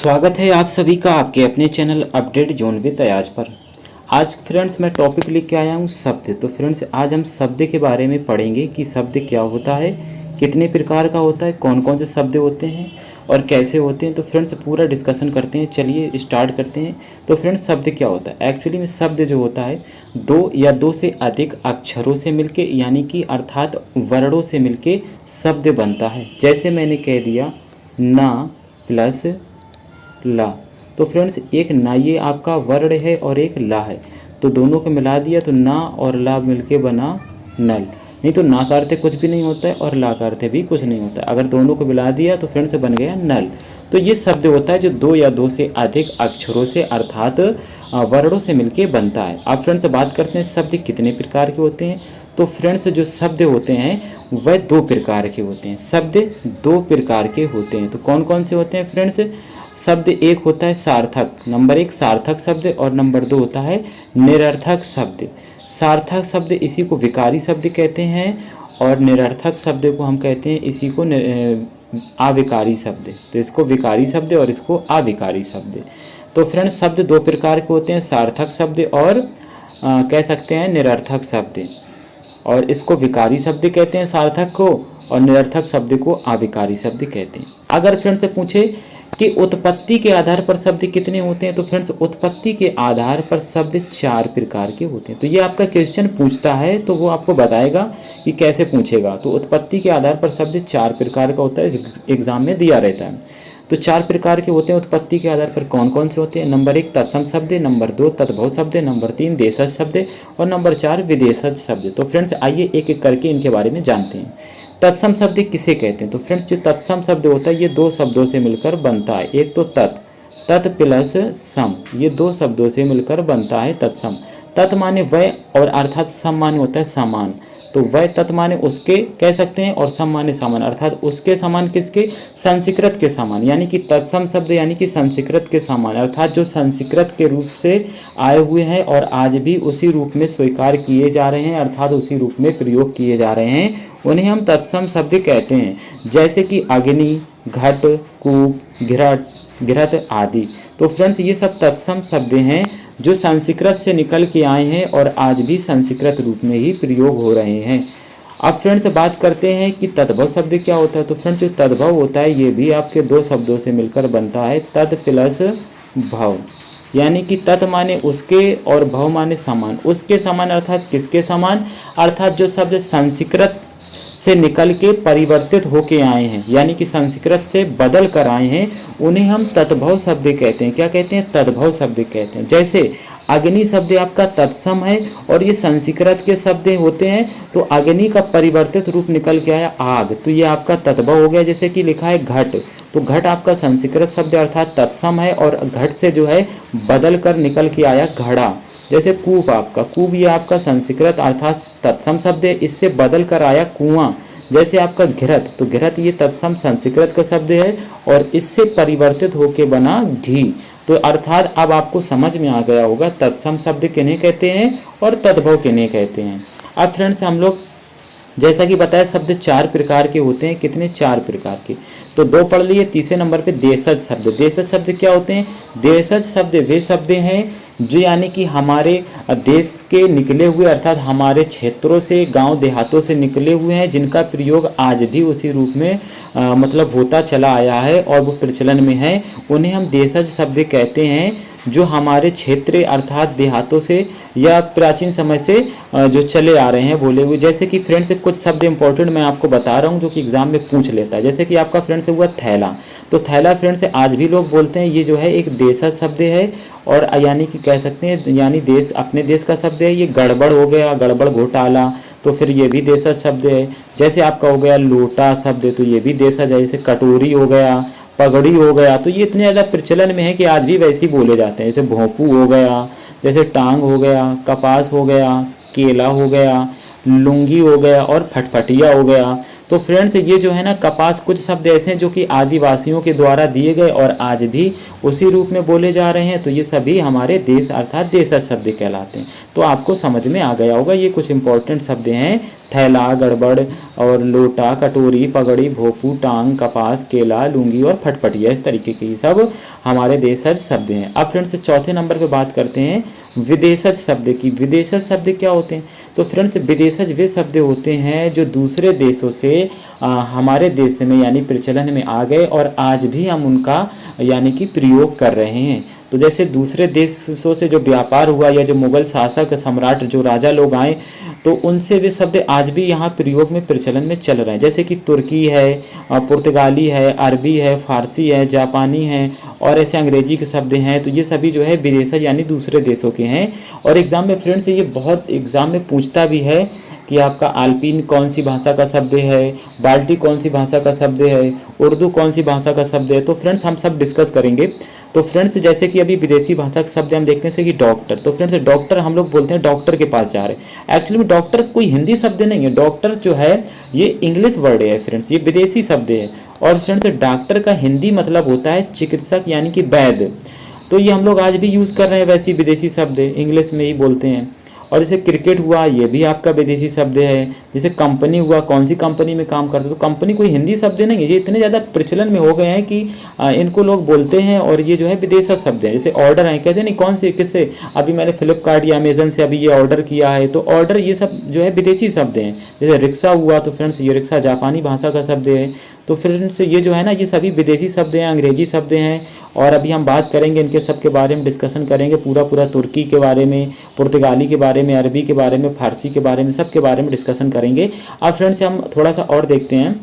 स्वागत है आप सभी का आपके अपने channel update zone with Ayaz पर। आज फ्रेंड्स मैं टॉपिक लेके आया हूँ शब्द। तो फ्रेंड्स आज हम शब्द के बारे में पढ़ेंगे कि शब्द क्या होता है, कितने प्रकार का होता है, कौन कौन से शब्द होते हैं और कैसे होते हैं। तो फ्रेंड्स पूरा डिस्कशन करते हैं, चलिए स्टार्ट करते हैं। तो फ्रेंड्स शब्द क्या होता है? एक्चुअली में शब्द जो होता है दो या दो से अधिक अक्षरों से मिलके यानी कि अर्थात वर्णों से मिलके शब्द बनता है। जैसे मैंने कह दिया ना प्लस ला। तो फ्रेंड्स एक ना ये आपका वर्ण है और एक ला है, तो दोनों को मिला दिया तो ना और ला मिलके बना नल। नहीं तो ना का अर्थ कुछ भी नहीं होता है और ला का अर्थ भी कुछ नहीं होता है। अगर दोनों को मिला दिया तो फ्रेंड्स बन गया नल। तो ये शब्द होता है जो दो या दो से अधिक अक्षरों से अर्थात वर्णों से मिलके बनता है। अब फ्रेंड्स बात करते हैं शब्द कितने प्रकार के होते हैं। तो फ्रेंड्स जो शब्द होते हैं वह दो प्रकार के होते हैं। शब्द दो प्रकार के होते हैं। तो कौन कौन से होते हैं फ्रेंड्स? शब्द एक होता है सार्थक, नंबर एक सार्थक शब्द, और नंबर दो होता है निरर्थक शब्द। सार्थक शब्द इसी को विकारी शब्द कहते हैं और निरर्थक शब्द को हम कहते हैं इसी को अविकारी शब्द। तो इसको विकारी शब्द और इसको अविकारी शब्द। तो फ्रेंड्स शब्द दो प्रकार के होते हैं, सार्थक शब्द और कह सकते हैं निरर्थक शब्द। और इसको विकारी शब्द कहते हैं सार्थक को, और निरर्थक शब्द को अविकारी शब्द कहते हैं। अगर फ्रेंड्स से पूछे कि उत्पत्ति के आधार पर शब्द कितने होते हैं, तो फ्रेंड्स उत्पत्ति के आधार पर शब्द चार प्रकार के होते हैं। तो ये आपका क्वेश्चन पूछता है तो वो आपको बताएगा कि कैसे पूछेगा। तो उत्पत्ति के आधार पर शब्द चार प्रकार का होता है, एग्जाम में दिया रहता है। तो चार प्रकार के होते हैं उत्पत्ति के आधार पर। कौन कौन से होते हैं? नंबर एक तत्सम शब्द, नंबर दो तद्भव शब्द, नंबर तीन देशज शब्द और नंबर चार विदेशज शब्द। तो फ्रेंड्स आइए एक एक करके इनके बारे में जानते हैं। तत्सम शब्द किसे कहते हैं? तो फ्रेंड्स जो तत्सम शब्द होता है ये दो शब्दों से मिलकर बनता है। एक तो तत् प्लस सम, ये दो शब्दों से मिलकर बनता है तत्सम। तत् माने वह और अर्थात सम माने होता है समान। तो वह तत् माने उसके कह सकते हैं और सम माने समान, अर्थात उसके समान किसके? संस्कृत के समान। यानी कि तत्सम शब्द यानी कि संस्कृत के समान, अर्थात जो संस्कृत के रूप से आए हुए हैं और आज भी उसी रूप में स्वीकार किए जा रहे हैं, अर्थात उसी रूप में प्रयोग किए जा रहे हैं, उन्हें हम तत्सम शब्द कहते हैं। जैसे कि अग्नि, घट, कूप, घृत आदि। तो फ्रेंड्स ये सब तत्सम शब्द हैं जो संस्कृत से निकल के आए हैं और आज भी संस्कृत रूप में ही प्रयोग हो रहे हैं। अब फ्रेंड्स बात करते हैं कि तद्भव शब्द क्या होता है। तो फ्रेंड्स जो तद्भव होता है ये भी आपके दो शब्दों से मिलकर बनता है, तत् प्लस भव। यानी कि तत् माने उसके और भव माने समान। उसके समान अर्थात किसके समान? अर्थात जो शब्द संस्कृत से निकल के परिवर्तित होके आए हैं यानी कि संस्कृत से बदल कर आए हैं, उन्हें हम तद्भव शब्द कहते हैं। क्या कहते हैं? तद्भव शब्द कहते हैं। जैसे अग्नि शब्द आपका तत्सम है और ये संस्कृत के शब्द होते हैं, तो अग्नि का परिवर्तित रूप निकल के आया आग, तो ये आपका तद्भव हो गया। जैसे कि लिखा है घट, तो घट आपका संस्कृत शब्द अर्थात तत्सम है और घट से जो है बदल कर निकल के आया घड़ा। जैसे कूप, आपका कूप ये आपका संस्कृत अर्थात तत्सम शब्द है, इससे बदल कर आया कुआं। जैसे आपका घृत, तो घृत ये तत्सम संस्कृत का शब्द है और इससे परिवर्तित होके बना घी। तो अर्थात अब आपको समझ में आ गया होगा तत्सम शब्द किन्हें कहते हैं और तद्भव किन्हें कहते हैं। अब फ्रेंड्स हम लोग जैसा कि बताया शब्द चार प्रकार के होते हैं। कितने? चार प्रकार के। तो दो पढ़ लिए। तीसरे नंबर पे देशज शब्द। देशज शब्द क्या होते हैं? देशज शब्द वे शब्द हैं जो यानी कि हमारे देश के निकले हुए अर्थात हमारे क्षेत्रों से, गांव देहातों से निकले हुए हैं, जिनका प्रयोग आज भी उसी रूप में मतलब होता चला आया है और वो प्रचलन में है, उन्हें हम देशज शब्द कहते हैं। जो हमारे क्षेत्र अर्थात देहातों से या प्राचीन समय से जो चले आ रहे हैं बोले हुए। जैसे कि फ्रेंड्स कुछ शब्द इंपॉर्टेंट मैं आपको बता रहा हूँ जो कि एग्जाम में पूछ लेता है। जैसे कि आपका फ्रेंड्स हुआ थैला, तो थैला फ्रेंड्स आज भी लोग बोलते हैं, ये जो है एक देशज शब्द है और यानी कि कह सकते हैं यानी देश अपने देश का शब्द है। ये गड़बड़ हो गया, गड़बड़ घोटाला, तो फिर ये भी देशज शब्द है। जैसे आपका हो गया लोटा शब्द, तो ये भी देशज है। जैसे कटोरी हो गया, पगड़ी हो गया, तो ये इतने ज़्यादा प्रचलन में है कि आज भी वैसे ही बोले जाते हैं। जैसे भोंपू हो गया, जैसे टांग हो गया, कपास हो गया, केला हो गया, लुंगी हो गया और फटफटिया हो गया। तो फ्रेंड्स ये जो है ना कपास, कुछ शब्द ऐसे हैं जो कि आदिवासियों के द्वारा दिए गए और आज भी उसी रूप में बोले जा रहे हैं, तो ये सभी हमारे देश अर्थात देशज शब्द कहलाते हैं। तो आपको समझ में आ गया होगा, ये कुछ इंपॉर्टेंट शब्द हैं। थैला, गड़बड़ और लोटा, कटोरी, पगड़ी, भोपू, टांग, कपास, केला, लुंगी और फटफटिया, इस तरीके के सब हमारे देशज शब्द हैं। अब फ्रेंड्स चौथे नंबर पे बात करते हैं विदेशज शब्द की। विदेशज शब्द क्या होते हैं? तो फ्रेंड्स विदेशज वे शब्द होते हैं जो दूसरे देशों से हमारे देश में यानी प्रचलन में आ गए और आज भी हम उनका यानी कि प्रयोग कर रहे हैं। तो जैसे दूसरे देशों से जो व्यापार हुआ या जो मुगल शासक सम्राट जो राजा लोग आए, तो उनसे वे शब्द आज भी यहाँ प्रयोग में प्रचलन में चल रहे हैं। जैसे कि तुर्की है, पुर्तगाली है, अरबी है, फारसी है, जापानी है और ऐसे अंग्रेजी के शब्द हैं। तो ये सभी जो है विदेशज यानी दूसरे देशों के हैं। और एग्ज़ाम में फ्रेंड्स ये बहुत एग्ज़ाम में पूछता भी है कि आपका आल्पिन कौन सी भाषा का शब्द है, बाल्टी कौन सी भाषा का शब्द है, उर्दू कौन सी भाषा का शब्द है। तो फ्रेंड्स हम सब डिस्कस करेंगे। तो फ्रेंड्स जैसे कि अभी विदेशी भाषा के शब्द हम देखते हैं, जैसे कि डॉक्टर। तो फ्रेंड्स डॉक्टर हम लोग बोलते हैं डॉक्टर के पास जा रहे हैं। एक्चुअली में डॉक्टर कोई हिंदी शब्द नहीं है, डॉक्टर जो है ये इंग्लिश वर्ड है फ्रेंड्स, ये विदेशी शब्द है। और फ्रेंड्स डॉक्टर का हिंदी मतलब होता है चिकित्सक यानी कि वैद्य। तो ये हम लोग आज भी यूज़ कर रहे हैं, वैसी विदेशी शब्द है, इंग्लिश में ही बोलते हैं। और जैसे क्रिकेट हुआ, ये भी आपका विदेशी शब्द है। जैसे कंपनी हुआ, कौन सी कंपनी में काम करते हो, तो कंपनी कोई हिंदी शब्द नहीं है, ये इतने ज़्यादा प्रचलन में हो गए हैं कि इनको लोग बोलते हैं और ये जो है विदेशी शब्द है। जैसे ऑर्डर है, कहते हैं नहीं कौन से किससे, अभी मैंने फ्लिपकार्ट या अमेजन से अभी ये ऑर्डर किया है, तो ऑर्डर ये सब जो है विदेशी शब्द हैं। जैसे रिक्शा हुआ, तो फ्रेंड्स ये रिक्शा जापानी भाषा का शब्द है। तो फ्रेंड्स ये जो है ना ये सभी विदेशी शब्द हैं, अंग्रेजी शब्द हैं। और अभी हम बात करेंगे इनके सब के बारे में, डिस्कशन करेंगे पूरा तुर्की के बारे में, पुर्तगाली के बारे में, अरबी के बारे में, फारसी के बारे में, सब के बारे में डिस्कशन करेंगे। अब फ्रेंड्स हम थोड़ा सा और देखते हैं।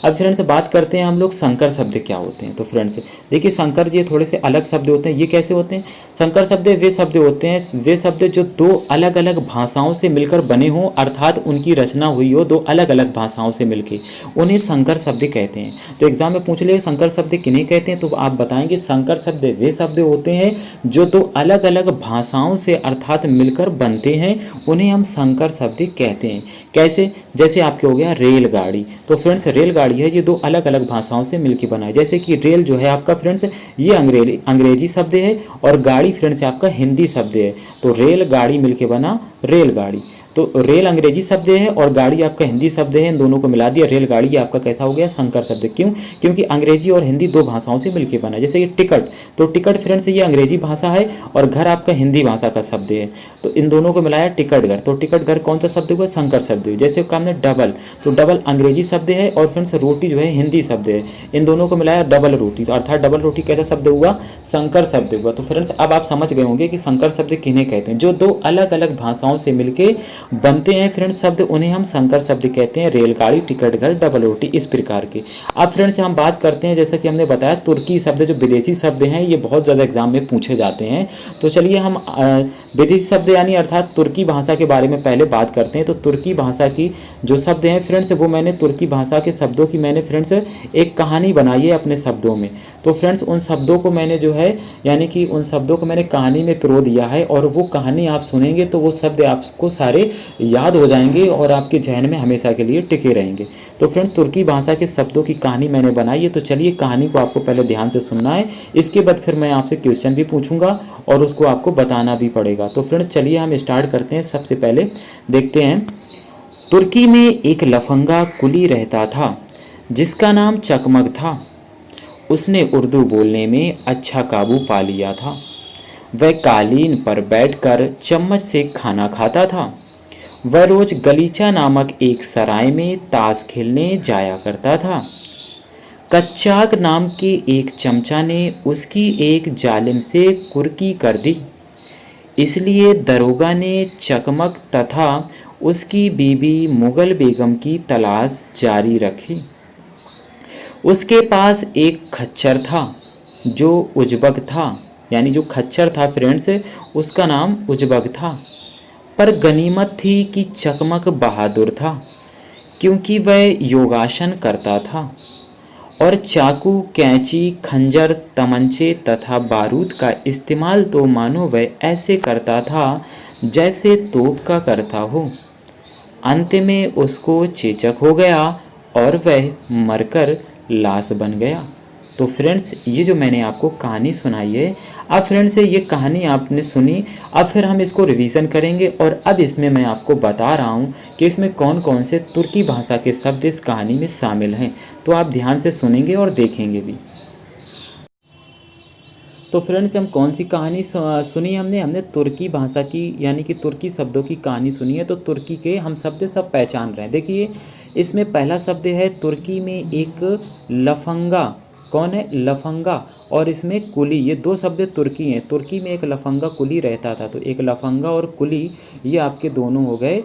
अब फ्रेंड्स बात करते हैं हम लोग संकर शब्द क्या होते हैं। तो फ्रेंड्स देखिए संकर जी थोड़े से अलग शब्द होते हैं। ये कैसे होते हैं? संकर शब्द वे शब्द होते हैं, वे शब्द जो दो अलग अलग भाषाओं से मिलकर बने हों, अर्थात उनकी रचना हुई हो दो अलग अलग भाषाओं से मिलके, उन्हें संकर शब्द कहते हैं। तो एग्जाम में पूछ ले संकर शब्द किन्हें कहते हैं, तो आप बताएंगे संकर शब्द वे शब्द होते हैं जो दो अलग अलग भाषाओं से अर्थात मिलकर बनते हैं, उन्हें हम संकर शब्द कहते हैं। कैसे? जैसे आपके हो गया रेलगाड़ी। तो फ्रेंड्स रेलगाड़ी है ये दो अलग अलग भाषाओं से मिलकर बना है। जैसे कि रेल जो है आपका फ्रेंड्स ये अंग्रेजी शब्द है और गाड़ी फ्रेंड्स आपका हिंदी शब्द है। तो रेल गाड़ी मिलके बना रेलगाड़ी। तो रेल अंग्रेजी शब्द है और गाड़ी आपका हिंदी शब्द है, इन दोनों को मिला दिया रेलगाड़ी, ये आपका कैसा हो गया? संकर शब्द। क्यों? क्योंकि अंग्रेजी और हिंदी दो भाषाओं से मिलकर बना है। जैसे ये टिकट, तो टिकट फ्रेंड्स ये अंग्रेजी भाषा है और घर आपका हिंदी भाषा का शब्द है, तो इन दोनों को मिलाया टिकट घर। तो टिकट घर कौन सा शब्द हुआ? संकर शब्द हुआ। जैसे काम ने डबल, तो डबल अंग्रेजी शब्द है और फ्रेंड्स रोटी जो है हिंदी शब्द है, इन दोनों को मिलाया डबल रोटी, तो अर्थात डबल रोटी कैसा शब्द हुआ? संकर शब्द हुआ। तो फ्रेंड्स अब आप समझ गए होंगे कि संकर शब्द किन्हें कहते हैं, जो दो अलग अलग भाषाओं से मिलके बनते हैं फ्रेंड्स शब्द, उन्हें हम संकर शब्द कहते हैं। रेलगाड़ी, टिकट घर, डबल रोटी, इस प्रकार के। अब फ्रेंड्स हम बात करते हैं, जैसा कि हमने बताया तुर्की शब्द जो विदेशी शब्द हैं, ये बहुत ज़्यादा एग्जाम में पूछे जाते हैं। तो चलिए हम विदेशी शब्द यानी अर्थात तुर्की भाषा के बारे में पहले बात करते हैं। तो तुर्की भाषा की जो शब्द हैं फ्रेंड्स, वो मैंने तुर्की भाषा के शब्दों की मैंने फ्रेंड्स एक कहानी बनाई है अपने शब्दों में। तो फ्रेंड्स उन शब्दों को मैंने जो है यानी कि उन शब्दों को मैंने कहानी में पिरो दिया है और वो कहानी आप सुनेंगे तो वो शब्द आपको सारे याद हो जाएंगे और आपके जहन में हमेशा के लिए टिके रहेंगे। तो फ्रेंड्स तुर्की भाषा के शब्दों की कहानी मैंने बनाई है। तो चलिए कहानी को आपको पहले ध्यान से सुनना है, इसके बाद फिर मैं आपसे क्वेश्चन भी पूछूंगा और उसको आपको बताना भी पड़ेगा। तो फ्रेंड्स चलिए हम स्टार्ट करते हैं। सबसे पहले देखते हैं, तुर्की में एक लफंगा कुली रहता था जिसका नाम चकमक था। उसने उर्दू बोलने में अच्छा काबू पा लिया था। वह कालीन पर बैठकर चम्मच से खाना खाता था। वह रोज गलीचा नामक एक सराय में ताश खेलने जाया करता था। कच्चाक नाम के एक चमचा ने उसकी एक जालिम से कुर्की कर दी, इसलिए दरोगा ने चकमक तथा उसकी बीवी मुगल बेगम की तलाश जारी रखी। उसके पास एक खच्चर था जो उजबक था, यानी जो खच्चर था फ्रेंड्स उसका नाम उजबक था। पर गनीमत थी कि चकमक बहादुर था, क्योंकि वह योगासन करता था और चाकू, कैंची, खंजर, तमंचे तथा बारूद का इस्तेमाल तो मानो वह ऐसे करता था जैसे तोप का करता हो। अंत में उसको चेचक हो गया और वह मरकर लाश बन गया। तो फ्रेंड्स ये जो मैंने आपको कहानी सुनाई है, अब फ्रेंड्स ये कहानी आपने सुनी, अब फिर हम इसको रिवीजन करेंगे और अब इसमें मैं आपको बता रहा हूँ कि इसमें कौन कौन से तुर्की भाषा के शब्द इस कहानी में शामिल हैं। तो आप ध्यान से सुनेंगे और देखेंगे भी। तो फ्रेंड्स हम कौन सी कहानी सुनी हमने हमने तुर्की भाषा की यानी कि तुर्की शब्दों की कहानी सुनी है। तो तुर्की के हम शब्द सब पहचान रहे हैं। देखिए इसमें पहला शब्द है तुर्की में एक लफंगा। कौन है? लफंगा। और इसमें कुली, ये दो शब्द तुर्की हैं। तुर्की में एक लफंगा कुली रहता था। तो एक लफंगा और कुली ये आपके दोनों हो गए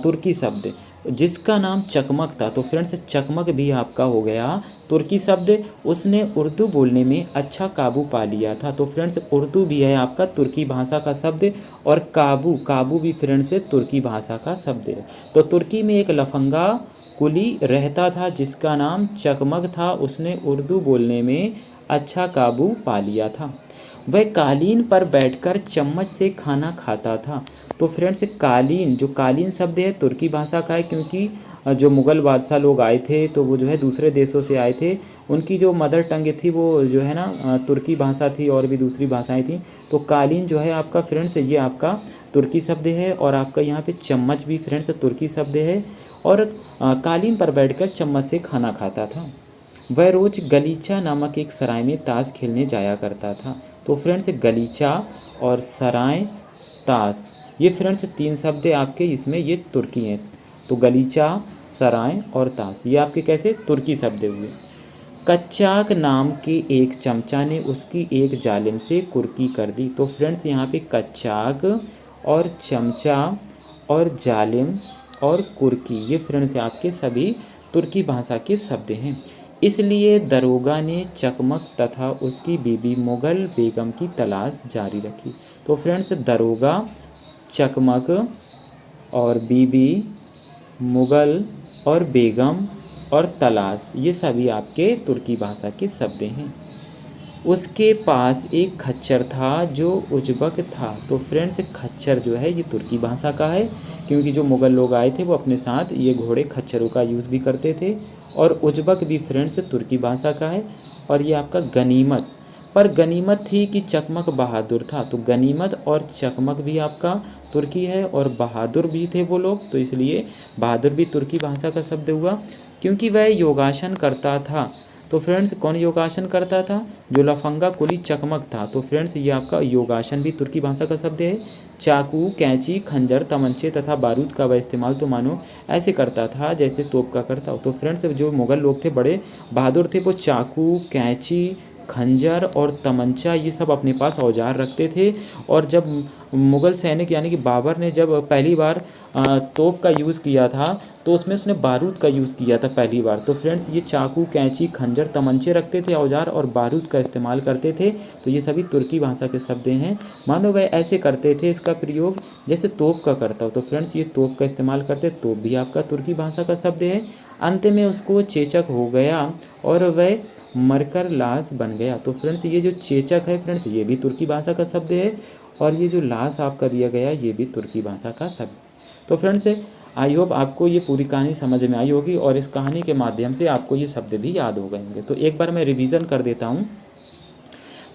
तुर्की शब्द, जिसका नाम चकमक था। तो फ्रेंड्स चकमक भी आपका हो गया तुर्की शब्द। उसने उर्दू बोलने में अच्छा काबू पा लिया था। तो फ्रेंड्स उर्दू भी है आपका तुर्की भाषा का शब्द, और काबू, काबू भी फ्रेंड्स तुर्की भाषा का शब्द है। तो तुर्की में एक लफंगा कुली रहता था जिसका नाम चकमक था। उसने उर्दू बोलने में अच्छा काबू पा लिया था। वह कालीन पर बैठकर चम्मच से खाना खाता था। तो फ्रेंड्स कालीन, जो कालीन शब्द है तुर्की भाषा का है, क्योंकि जो मुग़ल बादशाह लोग आए थे तो वो जो है दूसरे देशों से आए थे। उनकी जो मदर टंग थी वो जो है ना तुर्की भाषा थी, और भी दूसरी भाषाएं थी। तो कालीन जो है आपका फ्रेंड्स ये आपका तुर्की शब्द है। और आपका यहाँ पे चम्मच भी फ्रेंड्स तुर्की शब्द है। और कालीन पर बैठकर चम्मच से खाना खाता था। वह रोज़ गलीचा नामक एक सराय में ताश खेलने जाया करता था। तो फ्रेंड्स गलीचा और सराय, ताश, ये फ्रेंड्स तीन शब्द आपके इसमें ये तुर्की हैं। तो गलीचा, सराय और ताश ये आपके कैसे तुर्की शब्द हुए। कच्चाक नाम के एक चमचा ने उसकी एक जालिम से कुर्की कर दी। तो फ्रेंड्स यहाँ पे कच्चाक और चमचा और जालिम और कुर्की ये फ्रेंड्स आपके सभी तुर्की भाषा के शब्द हैं। इसलिए दरोगा ने चकमक तथा उसकी बीबी मुग़ल बेगम की तलाश जारी रखी। तो फ्रेंड्स दरोगा, चकमक और बीबी, मुग़ल और बेगम और तलाश ये सभी आपके तुर्की भाषा के शब्द हैं। उसके पास एक खच्चर था जो उज़्बक था। तो फ्रेंड्स खच्चर जो है ये तुर्की भाषा का है, क्योंकि जो मुग़ल लोग आए थे वो अपने साथ ये घोड़े खच्चरों का यूज़ भी करते थे। और उज़्बक भी फ्रेंड्स तुर्की भाषा का है। और ये आपका गनीमत, पर गनीमत थी कि चकमक बहादुर था। तो गनीमत और चकमक भी आपका तुर्की है, और बहादुर भी थे वो लोग, तो इसलिए बहादुर भी तुर्की भाषा का शब्द हुआ। क्योंकि वह योगासन करता था। तो फ्रेंड्स कौन योगासन करता था? जो लफंगा कुली चकमक था। तो फ्रेंड्स ये आपका योगासन भी तुर्की भाषा का शब्द है। चाकू, कैंची, खंजर, तमंचे तथा बारूद का वह इस्तेमाल तो मानो ऐसे करता था जैसे तोप का करता हो। तो फ्रेंड्स जो मुग़ल लोग थे बड़े बहादुर थे। वो चाकू, कैंची, खंजर और तमंचा ये सब अपने पास औजार रखते थे। और जब मुग़ल सैनिक यानी कि बाबर ने जब पहली बार तोप का यूज़ किया था तो उसमें उसने बारूद का यूज़ किया था पहली बार। तो फ्रेंड्स ये चाकू, कैंची, खंजर, तमंचे रखते थे औजार, और बारूद का इस्तेमाल करते थे। तो ये सभी तुर्की भाषा के शब्द हैं। मानो वह ऐसे करते थे इसका प्रयोग जैसे तोप का करता हो। तो फ्रेंड्स ये तोप का इस्तेमाल करते, तोप भी आपका तुर्की भाषा का शब्द है। अंत में उसको चेचक हो गया और वह मरकर लाश बन गया। तो फ्रेंड्स ये जो चेचक है फ्रेंड्स ये भी तुर्की भाषा का शब्द है। और ये जो लाश आपका दिया गया ये भी तुर्की भाषा का शब्द। तो फ्रेंड्स आई होप आपको ये पूरी कहानी समझ में आई होगी, और इस कहानी के माध्यम से आपको ये शब्द भी याद हो गए होंगे। तो एक बार मैं रिवीजन कर देता हूँ।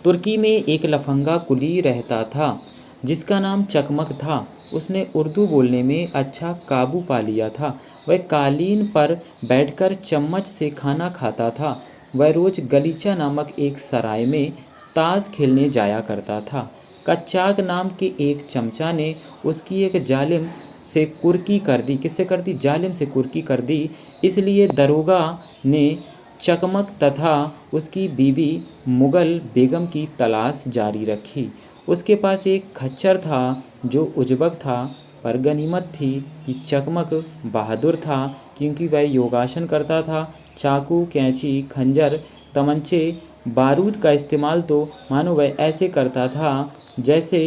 तुर्की में एक लफंगा कुली रहता था जिसका नाम चकमक था। उसने उर्दू बोलने में अच्छा काबू पा लिया था। वह कालीन पर बैठकर चम्मच से खाना खाता था। वह रोज़ गलीचा नामक एक सराय में ताश खेलने जाया करता था। कच्चाक नाम के एक चमचा ने उसकी एक जालिम से कुर्की कर दी। किससे कर दी? जालिम से कुर्की कर दी। इसलिए दरोगा ने चकमक तथा उसकी बीवी मुग़ल बेगम की तलाश जारी रखी। उसके पास एक खच्चर था जो उज़्बक था, पर गनीमत थी कि चकमक बहादुर था, क्योंकि वह योगासन करता था। चाकू, कैंची, खंजर, तमंचे, बारूद का इस्तेमाल तो मानो वह ऐसे करता था जैसे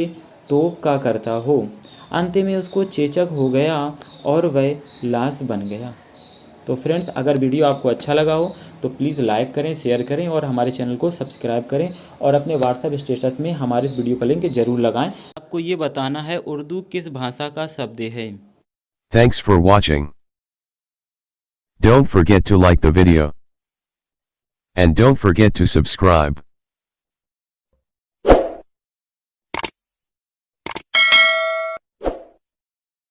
तोप का करता हो। अंत में उसको चेचक हो गया और वह लाश बन गया। तो फ्रेंड्स अगर वीडियो आपको अच्छा लगा हो तो प्लीज़ लाइक करें, शेयर करें और हमारे चैनल को सब्सक्राइब करें, और अपने व्हाट्सएप स्टेटस में हमारे इस वीडियो का लिंक जरूर लगाएं। आपको ये बताना है उर्दू किस भाषा का शब्द है। Thanks for watching. Don't forget to like the video. And don't forget to subscribe.